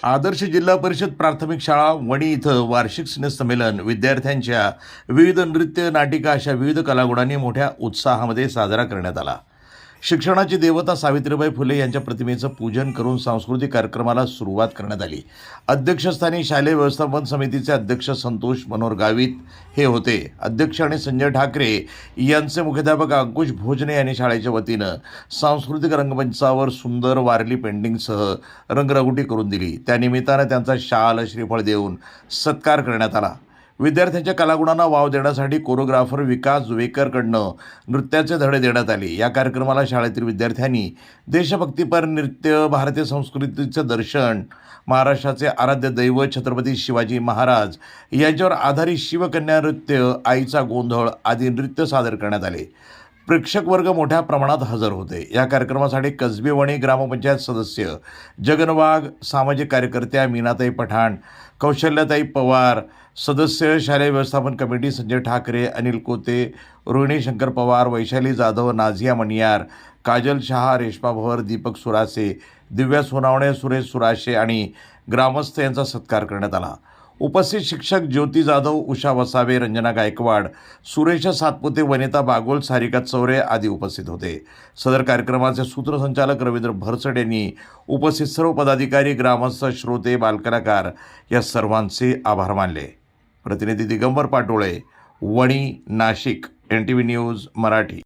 आदर्श जिल्हा परिषद प्राथमिक शाळा वणी इथं वार्षिक स्नेहसंमेलन विद्यार्थ्यांच्या विविध नृत्य नाटिका अशा विविध कलागुणांनी मोठ्या उत्साहामध्ये साजरा करण्यात आला। शिक्षणाची देवता सावित्रीबाई फुले यांच्या प्रतिमेचं पूजन करून सांस्कृतिक कार्यक्रमाला सुरुवात करण्यात आली। अध्यक्षस्थानी शालेय व्यवस्थापन समितीचे अध्यक्ष संतोष मनोहर गावित हे होते। अध्यक्ष आणि संजय ठाकरे यांचे मुख्याध्यापक अंकुश भोजने यांनी शाळेच्या वतीनं सांस्कृतिक रंगमंचावर सुंदर वारली पेंटिंगसह रंगरंगोटी करून दिली। त्यानिमित्तानं त्यांचा शाल श्रीफळ देऊन सत्कार करण्यात आला। विद्यार्थ्यांच्या कलागुणांना वाव देण्यासाठी कोरिओग्राफर विकास जुवेकरकडनं नृत्याचे धडे देण्यात आले। या कार्यक्रमाला शाळेतील विद्यार्थ्यांनी देशभक्तीपर नृत्य, भारतीय संस्कृतीचे दर्शन, महाराष्ट्राचे आराध्य दैवत छत्रपती शिवाजी महाराज यांच्यावर आधारित शिवकन्या नृत्य, आईचा गोंधळ आदी नृत्य सादर करण्यात आले। प्रेक्षक वर्ग मोठ्या प्रमाणात हजर होते। या कार्यक्रमासाठी कसबे वणी ग्रामपंचायत सदस्य जगन वाघ, सामाजिक कार्यकर्त्या मीनाताई पठाण, कौशल्याताई पवार, सदस्य शालेय व्यवस्थापन कमिटी संजय ठाकरे, अनिल कोते, रोहिणी शंकर पवार, वैशाली जाधव, नाझिया मणियार, काजल शहा, रेश्मा भवर, दीपक सुरासे, दिव्या सोनावणे, सुरेश सुराशे आणि ग्रामस्थ यांचा सत्कार करण्यात आला। उपस्थित शिक्षक ज्योती जाधव, उषा वसावे, रंजना गायकवाड, सुरेश सातपुते, वनिता बागोल, सारिका चौरे आदी उपस्थित होते। सदर कार्यक्रमाचे सूत्रसंचालक रवींद्र भरसट यांनी उपस्थित सर्व पदाधिकारी, ग्रामस्थ, श्रोते, बालकलाकार या सर्वांचे आभार मानले। प्रतिनिधी दिगंबर पाटोळे, वणी, नाशिक, NTV न्यूज मराठी।